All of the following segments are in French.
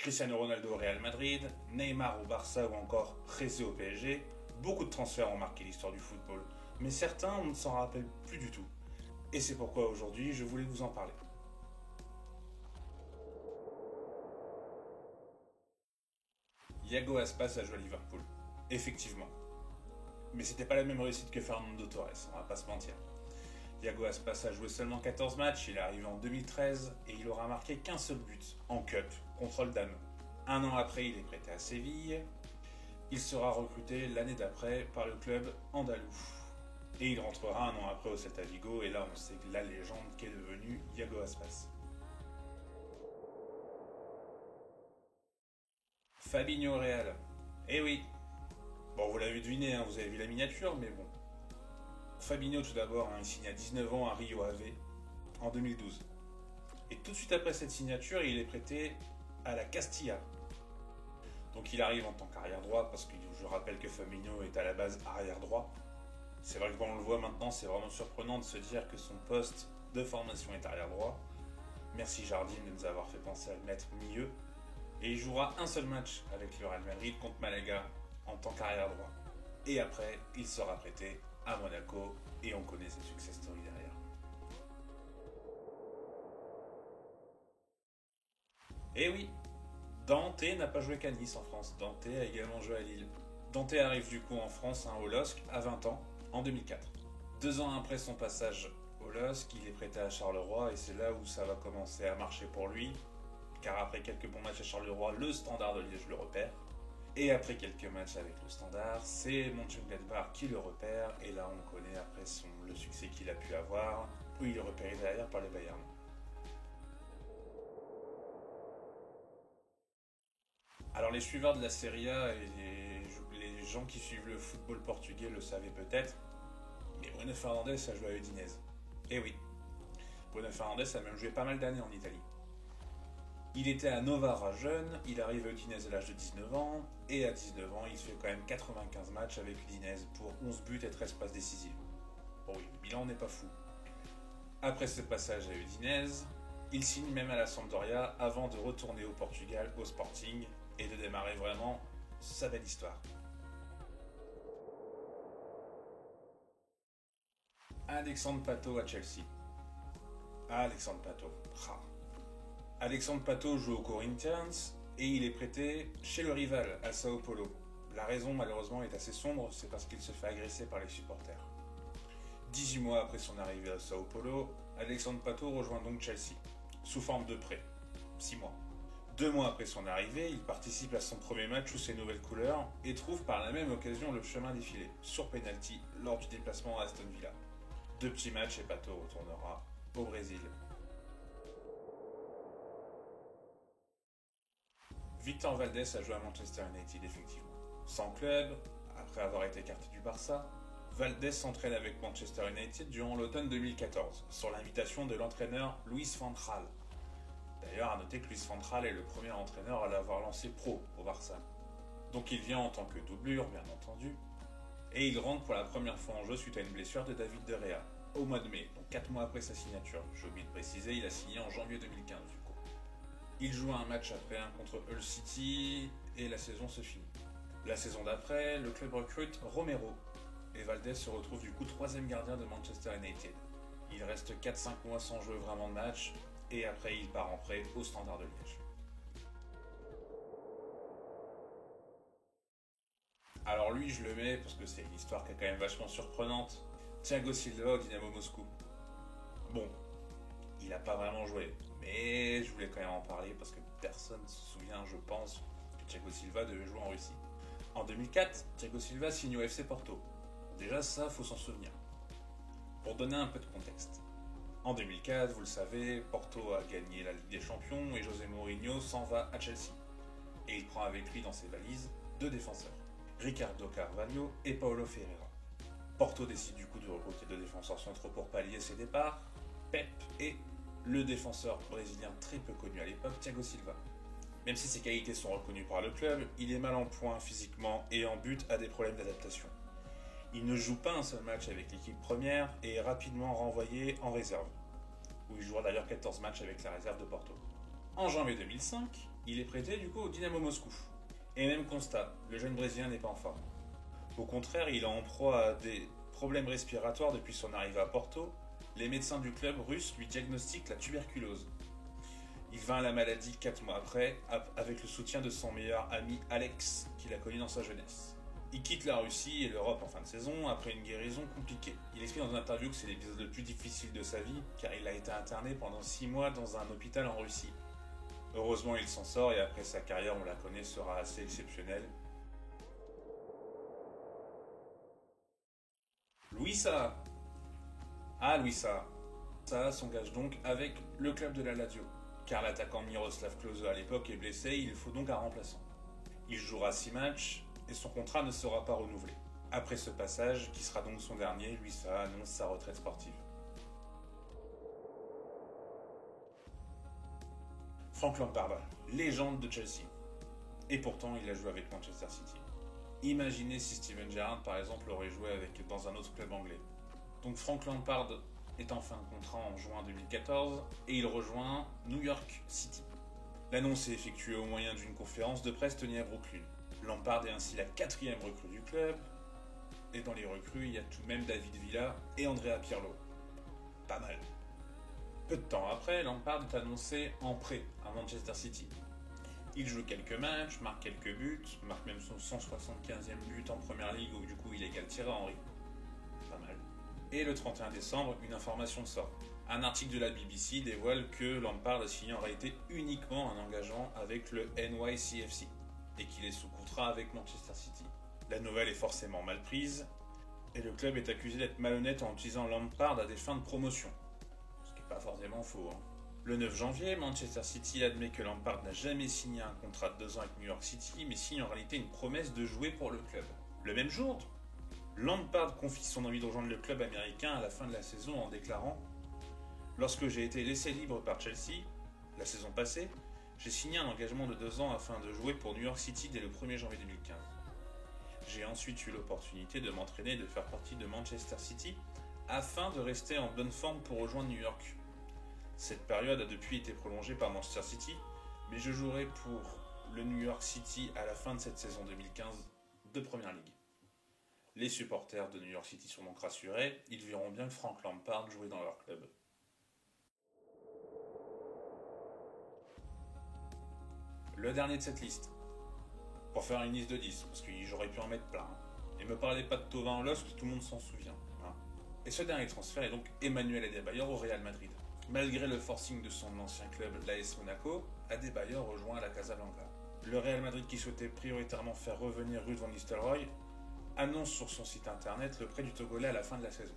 Cristiano Ronaldo au Real Madrid, Neymar au Barça ou encore José au PSG, beaucoup de transferts ont marqué l'histoire du football, mais certains on ne s'en rappelle plus du tout. Et c'est pourquoi aujourd'hui je voulais vous en parler. Iago Aspas a joué à Liverpool, effectivement. Mais c'était pas la même réussite que Fernando Torres, on va pas se mentir. Iago Aspas a joué seulement 14 matchs, il est arrivé en 2013 et il aura marqué qu'un seul but, en Cup, contre Oldham. Un an après, il est prêté à Séville. Il sera recruté l'année d'après par le club andalou. Et il rentrera un an après au Celta Vigo, et là on sait la légende qu'est devenue Iago Aspas. Fabinho au Real. Eh oui. Bon, vous l'avez deviné, hein, vous avez vu la miniature, mais bon. Fabinho tout d'abord, il signe à 19 ans à Rio Ave en 2012. Et tout de suite après cette signature, il est prêté à la Castilla. Donc il arrive en tant qu'arrière droit, parce que je rappelle que Fabinho est à la base arrière droit. C'est vrai que quand on le voit maintenant, c'est vraiment surprenant de se dire que son poste de formation est arrière droit. Merci Jardim de nous avoir fait penser à le mettre milieu. Et il jouera un seul match avec le Real Madrid contre Malaga en tant qu'arrière droit. Et après, il sera prêté à Monaco et on connaît ses success stories derrière. Et oui, Dante n'a pas joué qu'à Nice en France, Dante a également joué à Lille. Dante arrive du coup en France au LOSC à 20 ans, en 2004. 2 ans après son passage au LOSC, il est prêté à Charleroi et c'est là où ça va commencer à marcher pour lui, car après quelques bons matchs à Charleroi, le Standard de Liège le repère. Et après quelques matchs avec le Standard, c'est Mönchengladbach qui le repère, et là on connaît après le succès qu'il a pu avoir, où il est repéré derrière par le Bayern. Alors les suiveurs de la Serie A et les gens qui suivent le football portugais le savaient peut-être, mais Bruno Fernandes a joué à Udinese. Et oui, Bruno Fernandes a même joué pas mal d'années en Italie. Il était à Novara jeune, il arrive à Udinese à l'âge de 19 ans, et à 19 ans, il fait quand même 95 matchs avec Udinese pour 11 buts et 13 passes décisives. Bon oui, le bilan n'est pas fou. Après ce passage à Udinese, il signe même à la Sampdoria avant de retourner au Portugal, au Sporting, et de démarrer vraiment sa belle histoire. Alexandre Pato à Chelsea. Alexandre Pato. Alexandre Pato joue au Corinthians et il est prêté chez le rival, à Sao Paulo. La raison malheureusement est assez sombre, c'est parce qu'il se fait agresser par les supporters. 18 mois après son arrivée à Sao Paulo, Alexandre Pato rejoint donc Chelsea, sous forme de prêt, 6 mois. 2 mois après son arrivée, il participe à son premier match sous ses nouvelles couleurs et trouve par la même occasion le chemin défilé, sur penalty, lors du déplacement à Aston Villa. 2 petits matchs et Pato retournera au Brésil. Victor Valdés a joué à Manchester United, effectivement. Sans club, après avoir été écarté du Barça, Valdés s'entraîne avec Manchester United durant l'automne 2014, sur l'invitation de l'entraîneur Luis van Gaal. D'ailleurs, à noter que Luis van Gaal est le premier entraîneur à l'avoir lancé pro au Barça. Donc il vient en tant que doublure, bien entendu, et il rentre pour la première fois en jeu suite à une blessure de David De Gea, au mois de mai, donc 4 mois après sa signature. J'ai oublié de préciser, il a signé en janvier 2015 du coup. Il joue un match après un contre Hull City et la saison se finit. La saison d'après, le club recrute Romero et Valdés se retrouve du coup 3e gardien de Manchester United. Il reste 4-5 mois sans jouer vraiment de match et après il part en prêt au Standard de Liège. Alors lui je le mets parce que c'est une histoire qui est quand même vachement surprenante. Thiago Silva au Dynamo Moscou. Bon, il n'a pas vraiment joué, mais je voulais quand même en parler parce que personne ne se souvient, je pense, que Thiago Silva devait jouer en Russie. En 2004, Thiago Silva signe au FC Porto. Déjà ça, faut s'en souvenir. Pour donner un peu de contexte. En 2004, vous le savez, Porto a gagné la Ligue des Champions et José Mourinho s'en va à Chelsea. Et il prend avec lui dans ses valises 2 défenseurs, Ricardo Carvalho et Paulo Ferreira. Porto décide du coup de recruter 2 défenseurs centraux pour pallier ses départs, Pep et le défenseur brésilien très peu connu à l'époque, Thiago Silva. Même si ses qualités sont reconnues par le club, il est mal en point physiquement et en but à des problèmes d'adaptation. Il ne joue pas un seul match avec l'équipe première et est rapidement renvoyé en réserve, où il jouera d'ailleurs 14 matchs avec la réserve de Porto. En janvier 2005, Il est prêté du coup au Dynamo Moscou. Et même constat, le jeune Brésilien n'est pas en forme. Au contraire, il est en proie à des problèmes respiratoires depuis son arrivée à Porto. Les médecins du club russe lui diagnostiquent la tuberculose. Il vainc la maladie 4 mois après, avec le soutien de son meilleur ami Alex, qu'il a connu dans sa jeunesse. Il quitte la Russie et l'Europe en fin de saison après une guérison compliquée. Il explique dans une interview que c'est l'épisode le plus difficile de sa vie, car il a été interné pendant 6 mois dans un hôpital en Russie. Heureusement, il s'en sort et après sa carrière, on la connaît, sera assez exceptionnelle. Louis Saha. Louis Saha s'engage donc avec le club de la Lazio, car l'attaquant Miroslav Klose à l'époque est blessé, il faut donc un remplaçant. Il jouera 6 matchs et son contrat ne sera pas renouvelé. Après ce passage, qui sera donc son dernier, Louis Saha annonce sa retraite sportive. Frank Lampard, légende de Chelsea. Et pourtant, il a joué avec Manchester City. Imaginez si Steven Gerrard, par exemple, aurait joué dans un autre club anglais. Donc Frank Lampard est en fin de contrat en juin 2014 et il rejoint New York City. L'annonce est effectuée au moyen d'une conférence de presse tenue à Brooklyn. Lampard est ainsi la 4e recrue du club. Et dans les recrues, il y a tout de même David Villa et Andrea Pirlo. Pas mal. Peu de temps après, Lampard est annoncé en prêt à Manchester City. Il joue quelques matchs, marque quelques buts, marque même son 175e but en première ligue où du coup il égale Thierry Henry. Pas mal. Et le 31 décembre, une information sort. Un article de la BBC dévoile que Lampard a signé en réalité uniquement un engagement avec le NYCFC et qu'il est sous contrat avec Manchester City. La nouvelle est forcément mal prise et le club est accusé d'être malhonnête en utilisant Lampard à des fins de promotion. Ce qui n'est pas forcément faux. Le 9 janvier, Manchester City admet que Lampard n'a jamais signé un contrat de 2 ans avec New York City, mais signe en réalité une promesse de jouer pour le club. Le même jour, Lampard confie son envie de rejoindre le club américain à la fin de la saison en déclarant « Lorsque j'ai été laissé libre par Chelsea, la saison passée, j'ai signé un engagement de 2 ans afin de jouer pour New York City dès le 1er janvier 2015. J'ai ensuite eu l'opportunité de m'entraîner et de faire partie de Manchester City afin de rester en bonne forme pour rejoindre New York. Cette période a depuis été prolongée par Manchester City, mais je jouerai pour le New York City à la fin de cette saison 2015 de Première Ligue. Les supporters de New York City sont donc rassurés, ils verront bien Frank Lampard jouer dans leur club. Le dernier de cette liste, pour faire une liste de 10, parce que j'aurais pu en mettre plein. Et me parlez pas de Thauvin en Lost, tout le monde s'en souvient. Et ce dernier transfert est donc Emmanuel Adebayor au Real Madrid. Malgré le forcing de son ancien club, l'AS Monaco, Adebayor rejoint la Casablanca. Le Real Madrid, qui souhaitait prioritairement faire revenir Ruud van Nistelrooy, annonce sur son site internet le prêt du Togolais à la fin de la saison.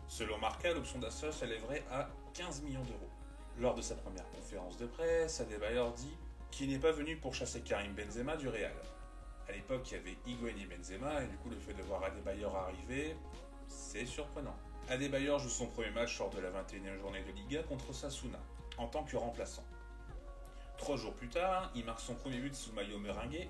Selon Marca, l'option d'achat s'élèverait à 15 millions d'euros. Lors de sa première conférence de presse, Adebayor dit qu'il n'est pas venu pour chasser Karim Benzema du Real. À l'époque, il y avait Higuaín et Benzema, et du coup, le fait de voir Adebayor arriver, c'est surprenant. Adebayor joue son premier match lors de la 21e journée de Liga contre Osasuna, en tant que remplaçant. 3 jours plus tard, il marque son premier but sous maillot merengue,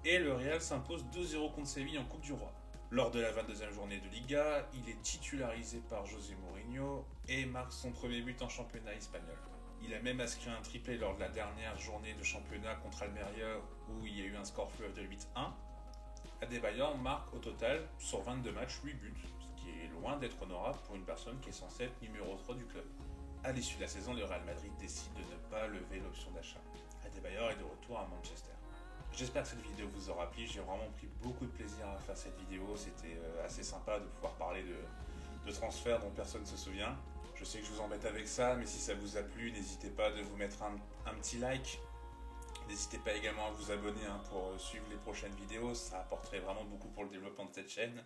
et le Real s'impose 2-0 contre Séville en Coupe du Roi. Lors de la 22e journée de Liga, il est titularisé par José Mourinho et marque son premier but en championnat espagnol. Il a même inscrit un triplé lors de la dernière journée de championnat contre Almeria où il y a eu un score fleuve de 8-1. Adebayor marque au total, sur 22 matchs, 8 buts, ce qui est loin d'être honorable pour une personne qui est censée être numéro 3 du club. À l'issue de la saison, le Real Madrid décide de ne pas lever l'option d'achat. Adebayor est de retour à Manchester. J'espère que cette vidéo vous aura plu, j'ai vraiment pris beaucoup de plaisir à faire cette vidéo, c'était assez sympa de pouvoir parler de transferts dont personne ne se souvient. Je sais que je vous embête avec ça, mais si ça vous a plu, n'hésitez pas de vous mettre un petit like. N'hésitez pas également à vous abonner pour suivre les prochaines vidéos, ça apporterait vraiment beaucoup pour le développement de cette chaîne.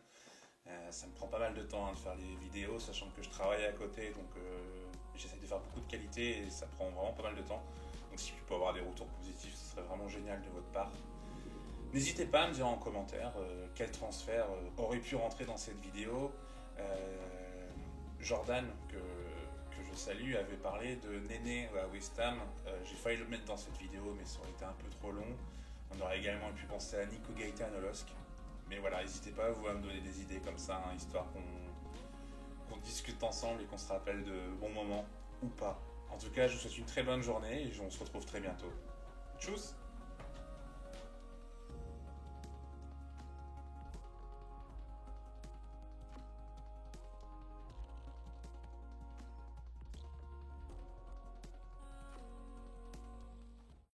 Ça me prend pas mal de temps de faire les vidéos, sachant que je travaille à côté, donc j'essaie de faire beaucoup de qualité et ça prend vraiment pas mal de temps. Donc si je peux avoir des retours positifs, ce serait vraiment génial de votre part. N'hésitez pas à me dire en commentaire quel transfert aurait pu rentrer dans cette vidéo. Jordan, que je salue, avait parlé de Néné à West Ham. J'ai failli le mettre dans cette vidéo, mais ça aurait été un peu trop long. On aurait également pu penser à Nico Gaëtan au LOSC. Mais voilà, n'hésitez pas vous à me donner des idées comme ça, histoire qu'on discute ensemble et qu'on se rappelle de bons moments ou pas. En tout cas, je vous souhaite une très bonne journée et on se retrouve très bientôt. Tchuss.